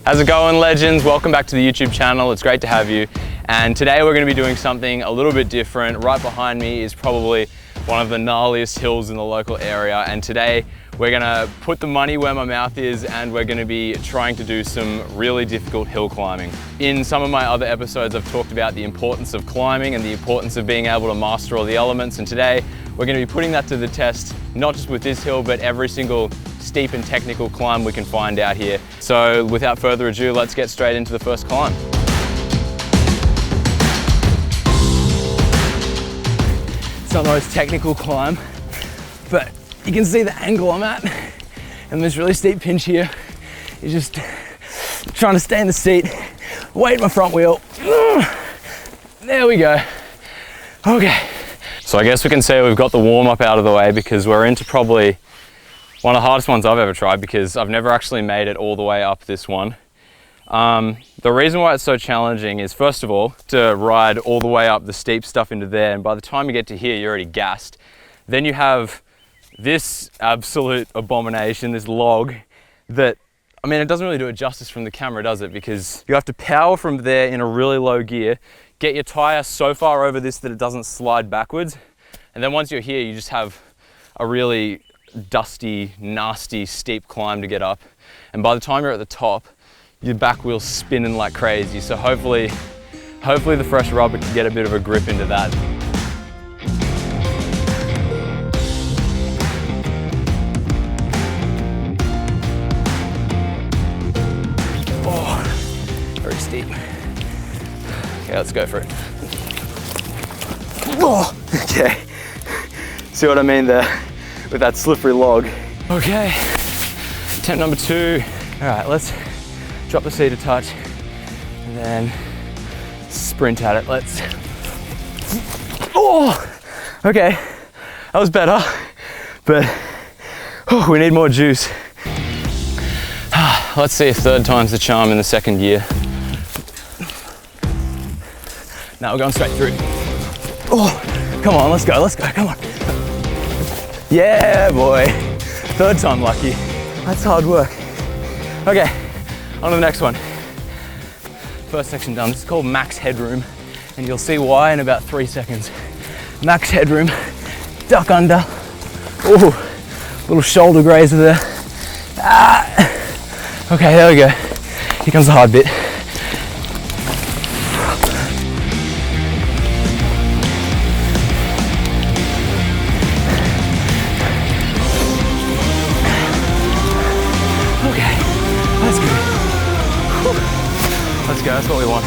How's it going, legends? Welcome back to the YouTube channel. It's great to have you. And today we're going to be doing something a little bit different. Right behind me is probably one of the gnarliest hills in the local area. And today we're going to put the money where my mouth is and we're going to be trying to do some really difficult hill climbing. In some of my other episodes, I've talked about the importance of climbing and the importance of being able to master all the elements. And today we're going to be putting that to the test, not just with this hill, but every single steep and technical climb we can find out here. So without further ado, let's get straight into the first climb. It's not the most technical climb, but you can see the angle I'm at. And this really steep pinch here is just trying to stay in the seat, weight my front wheel. There we go. Okay. So I guess we can say we've got the warm up out of the way because we're into probably one of the hardest ones I've ever tried because I've never actually made it all the way up this one. The reason why it's so challenging is, first of all, to ride all the way up the steep stuff into there, and by the time you get to here, you're already gassed. Then you have this absolute abomination, this log that, I mean, it doesn't really do it justice from the camera, does it? Because you have to power from there in a really low gear, get your tire so far over this that it doesn't slide backwards. And then once you're here, you just have a really dusty, nasty, steep climb to get up. And by the time you're at the top, your back wheel's spinning like crazy. So hopefully the fresh rubber can get a bit of a grip into that. Oh, very steep. Okay, let's go for it. Oh, okay. See what I mean there? With that slippery log. Okay, attempt number 2. All right, let's drop the seat a touch and then sprint at it. Let's, oh, okay, that was better, but oh, we need more juice. Let's see if third time's the charm in the second gear. Now we're going straight through. Oh, come on, let's go, come on. Yeah, boy. Third time lucky. That's hard work. Okay, on to the next one. First section done. This is called max headroom, and you'll see why in about 3 seconds. Max headroom, duck under. Oh, little shoulder grazer there. Ah. Okay, there we go. Here comes the hard bit. That's what we want.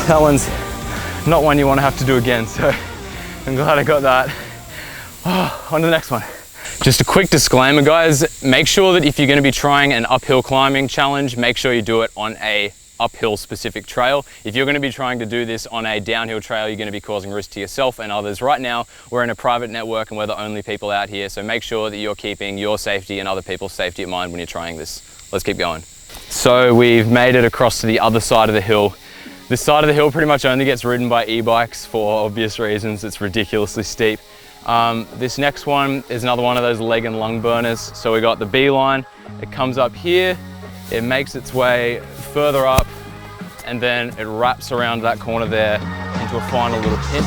That one's not one you want to have to do again, so I'm glad I got that. On to the next one. Just a quick disclaimer, guys. Make sure that if you're going to be trying an uphill climbing challenge, make sure you do it on a uphill specific trail. If you're going to be trying to do this on a downhill trail, you're going to be causing risk to yourself and others. Right now, we're in a private network and we're the only people out here, so make sure that you're keeping your safety and other people's safety in mind when you're trying this. Let's keep going. So we've made it across to the other side of the hill. This side of the hill pretty much only gets ridden by e-bikes for obvious reasons. It's ridiculously steep. This next one is another one of those leg and lung burners. So we got the B line, it comes up here, it makes its way further up, and then it wraps around that corner there into a final little pinch.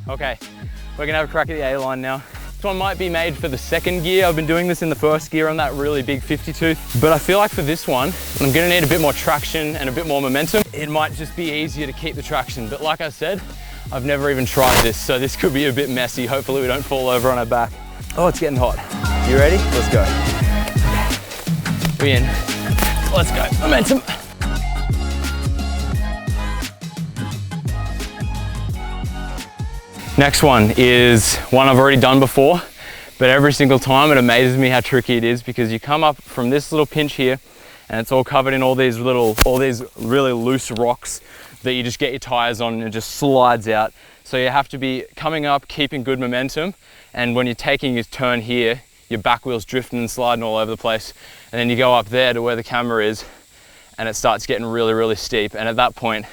Okay, we're gonna have a crack at the A-line now. This one might be made for the second gear. I've been doing this in the first gear on that really big 50 tooth. But I feel like for this one, I'm gonna need a bit more traction and a bit more momentum. It might just be easier to keep the traction. But like I said, I've never even tried this, so this could be a bit messy. Hopefully we don't fall over on our back. Oh, it's getting hot. You ready? Let's go. Okay. We in. Let's go. Momentum. Next one is one I've already done before, but every single time it amazes me how tricky it is because you come up from this little pinch here and it's all covered in all these really loose rocks that you just get your tires on and it just slides out. So you have to be coming up, keeping good momentum, and when you're taking your turn here, your back wheel's drifting and sliding all over the place, and then you go up there to where the camera is and it starts getting really, really steep. And at that point,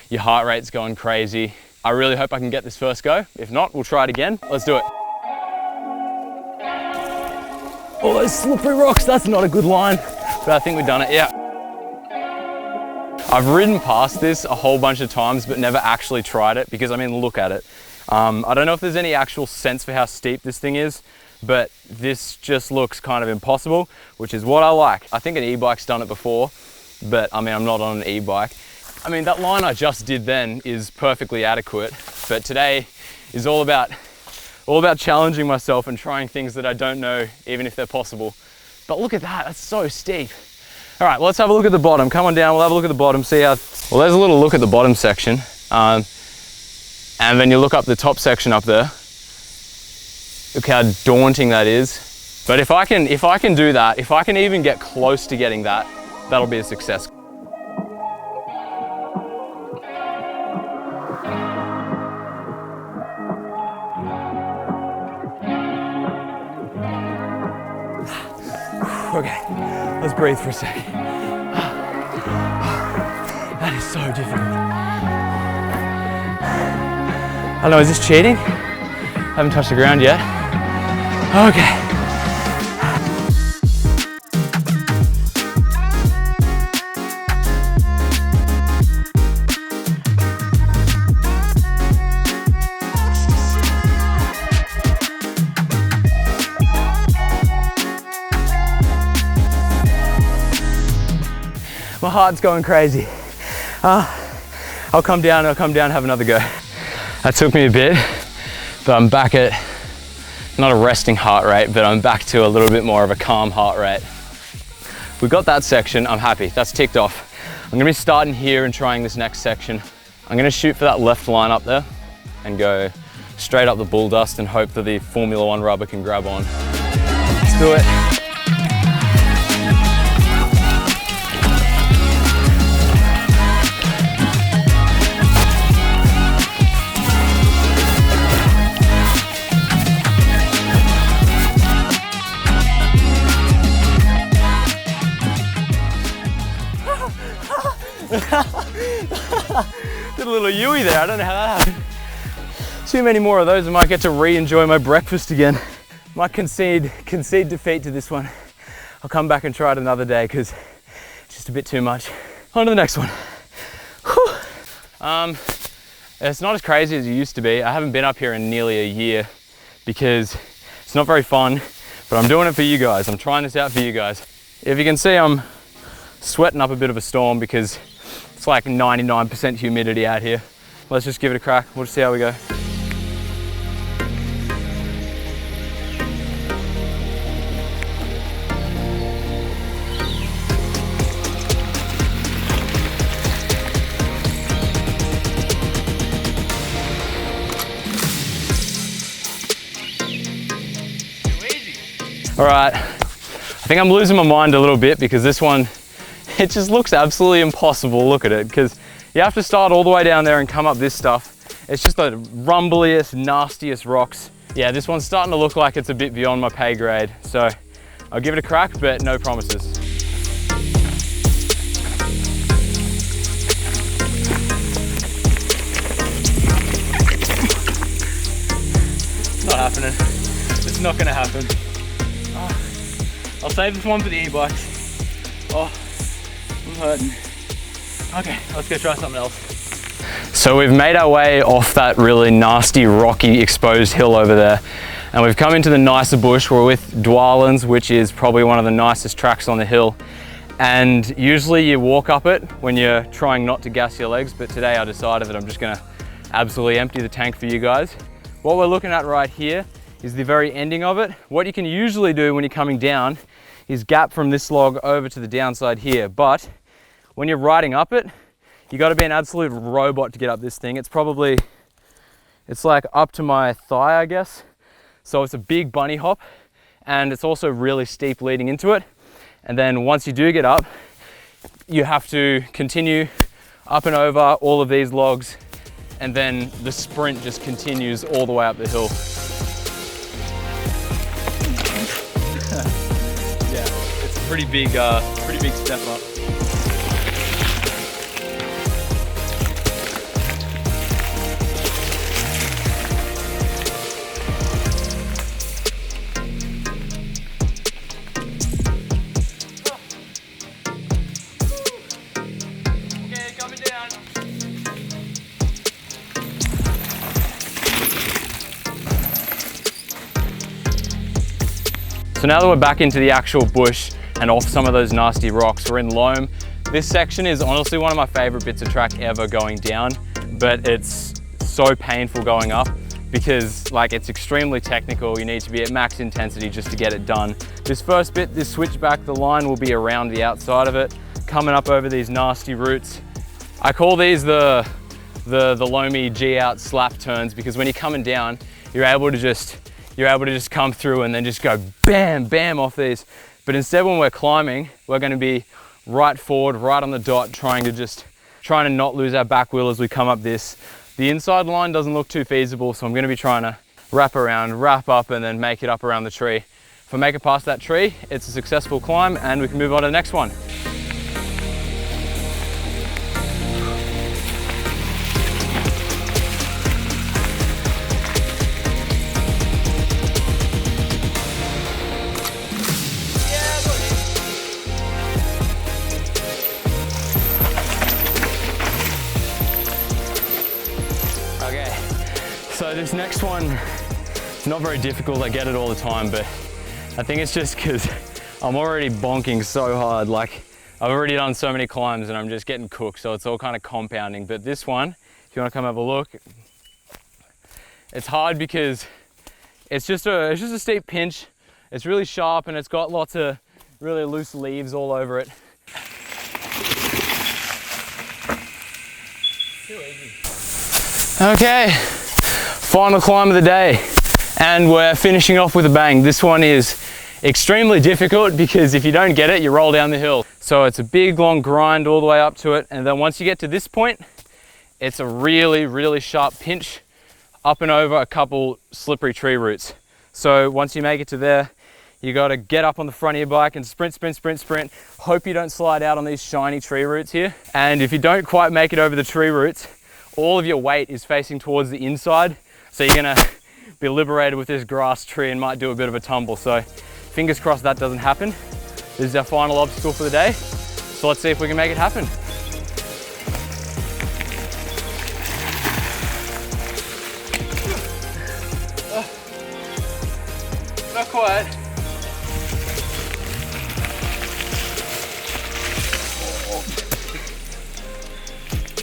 your heart rate's going crazy. I really hope I can get this first go. If not, we'll try it again. Let's do it. Oh, those slippery rocks, that's not a good line, but I think we've done it, yeah. I've ridden past this a whole bunch of times, but never actually tried it because, I mean, look at it. I don't know if there's any actual sense for how steep this thing is, but this just looks kind of impossible, which is what I like. I think an e-bike's done it before, but I mean, I'm not on an e-bike. I mean, that line I just did then is perfectly adequate, but today is all about challenging myself and trying things that I don't know, even if they're possible. But look at that, that's so steep. All right, well, let's have a look at the bottom. Come on down, we'll have a look at the bottom, see how, well, there's a little look at the bottom section. And then you look up the top section up there. Look how daunting that is. But if I can do that, if I can even get close to getting that, that'll be a success. Okay, let's breathe for a second. That is so difficult. I don't know, is this cheating? I haven't touched the ground yet. Okay. My heart's going crazy. I'll come down, have another go. That took me a bit, but I'm back at, not a resting heart rate, but I'm back to a little bit more of a calm heart rate. We got that section, I'm happy, that's ticked off. I'm gonna be starting here and trying this next section. I'm gonna shoot for that left line up there and go straight up the bull dust and hope that the Formula One rubber can grab on. Let's do it. Did a little Yui there, I don't know how that happened. Too many more of those, I might get to re-enjoy my breakfast again. Might concede defeat to this one. I'll come back and try it another day because it's just a bit too much. On to the next one. Whew. It's not as crazy as it used to be. I haven't been up here in nearly a year because it's not very fun, but I'm doing it for you guys. I'm trying this out for you guys. If you can see, I'm sweating up a bit of a storm because it's like 99% humidity out here. Let's just give it a crack. We'll just see how we go. All right, I think I'm losing my mind a little bit because this one, it just looks absolutely impossible. Look at it, because you have to start all the way down there and come up this stuff. It's just the rumbliest, nastiest rocks. Yeah, this one's starting to look like it's a bit beyond my pay grade. So I'll give it a crack, but no promises. It's not happening. It's not gonna happen. I'll save this one for the e-bikes. Oh, I'm hurting. Okay, let's go try something else. So we've made our way off that really nasty, rocky, exposed hill over there. And we've come into the nicer bush. We're with Warlins, which is probably one of the nicest tracks on the hill. And usually you walk up it when you're trying not to gas your legs, but today I decided that I'm just gonna absolutely empty the tank for you guys. What we're looking at right here is the very ending of it. What you can usually do when you're coming down is gap from this log over to the downside here. But when you're riding up it, you gotta be an absolute robot to get up this thing. It's like up to my thigh, I guess. So it's a big bunny hop, and it's also really steep leading into it. And then once you do get up, you have to continue up and over all of these logs, and then the sprint just continues all the way up the hill. Yeah, it's a pretty big step up. down. So now that we're back into the actual bush and off some of those nasty rocks, we're in loam. This section is honestly one of my favorite bits of track ever going down, but it's so painful going up because like it's extremely technical. You need to be at max intensity just to get it done. This first bit, this switchback, the line will be around the outside of it, coming up over these nasty roots. I call these the loamy G out slap turns because when you're coming down, you're able to just come through and then just go bam, bam off these. But instead when we're climbing, we're gonna be right forward, right on the dot, trying to not lose our back wheel as we come up this. The inside line doesn't look too feasible, so I'm gonna be trying to wrap around, wrap up, and then make it up around the tree. If I make it past that tree, it's a successful climb and we can move on to the next one. So this next one, it's not very difficult, I get it all the time, but I think it's just because I'm already bonking so hard. Like I've already done so many climbs and I'm just getting cooked, so it's all kind of compounding. But this one, if you want to come have a look, it's hard because it's just a steep pinch. It's really sharp and it's got lots of really loose leaves all over it. Too easy. Okay. Final climb of the day, and we're finishing off with a bang. This one is extremely difficult because if you don't get it, you roll down the hill. So it's a big long grind all the way up to it, and then once you get to this point, it's a really, really sharp pinch up and over a couple slippery tree roots. So once you make it to there, you got to get up on the front of your bike and sprint, sprint, sprint, sprint. Hope you don't slide out on these shiny tree roots here. And if you don't quite make it over the tree roots, all of your weight is facing towards the inside. So you're gonna be liberated with this grass tree and might do a bit of a tumble. So fingers crossed that doesn't happen. This is our final obstacle for the day. So let's see if we can make it happen. Not quite.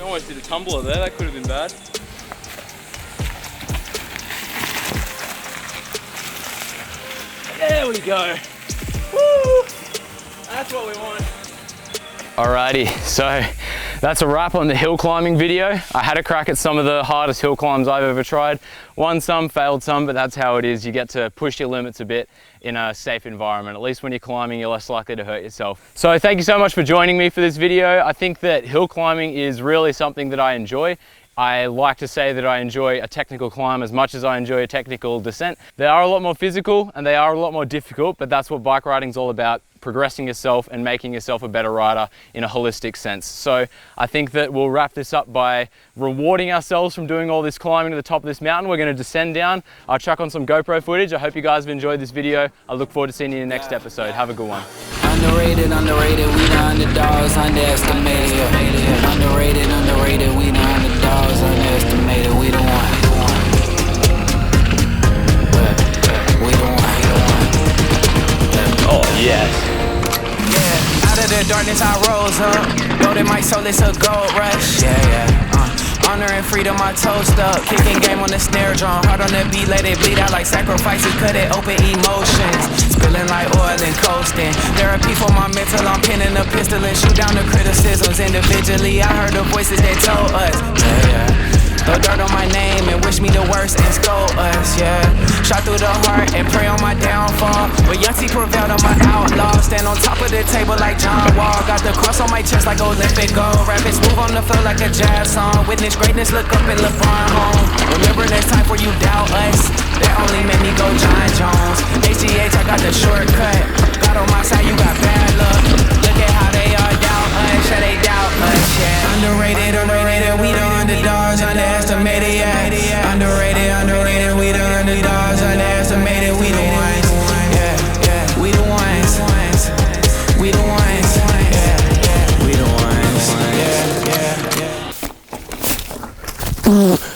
Almost did a tumbler there, that could have been bad. There we go. Woo! That's what we want. Alrighty, so that's a wrap on the hill climbing video. I had a crack at some of the hardest hill climbs I've ever tried. Won some, failed some, but that's how it is. You get to push your limits a bit in a safe environment. At least when you're climbing, you're less likely to hurt yourself. So thank you so much for joining me for this video. I think that hill climbing is really something that I enjoy. I like to say that I enjoy a technical climb as much as I enjoy a technical descent. They are a lot more physical and they are a lot more difficult, but that's what bike riding is all about, progressing yourself and making yourself a better rider in a holistic sense. So I think that we'll wrap this up by rewarding ourselves from doing all this climbing to the top of this mountain. We're going to descend down. I'll chuck on some GoPro footage. I hope you guys have enjoyed this video. I look forward to seeing you in the next episode. Have a good one. Underrated, we the underdogs, underestimated. Underrated, we the underdogs, underestimated. We the one. We the one. Oh, yes. Yeah, out of the darkness I rose up. Loaded my soul, it's a gold rush. Honor and freedom, I toast up. Kicking game on the snare drum. Hard on the beat, let it bleed out like sacrifices. Cut it open, emotions spilling like oil and coasting. Therapy for my mental, I'm pinning a pistol and shoot down the criticisms individually. I heard the voices that told us, throw dirt on my name and wish me the worst and scold us, Shot through the heart and pray on my downfall. But Yahtzee prevailed on my outlaw. Stand on top of the table like John Wall. Got the cross on my chest like Olympic gold. Rap it smooth on the floor like a jazz song. Witness greatness, look up in LeBron home. Remember there's time for you doubt us. That only made me go John Jones. HGH, I got the shortcut. God on my side, you got bad luck. Look at how they all doubt us. Yeah, they doubt us, Underrated, we the underdogs, underestimated, Underrated, we the underdogs, underestimated, we the ones, we the ones, we the ones, we the ones, boom.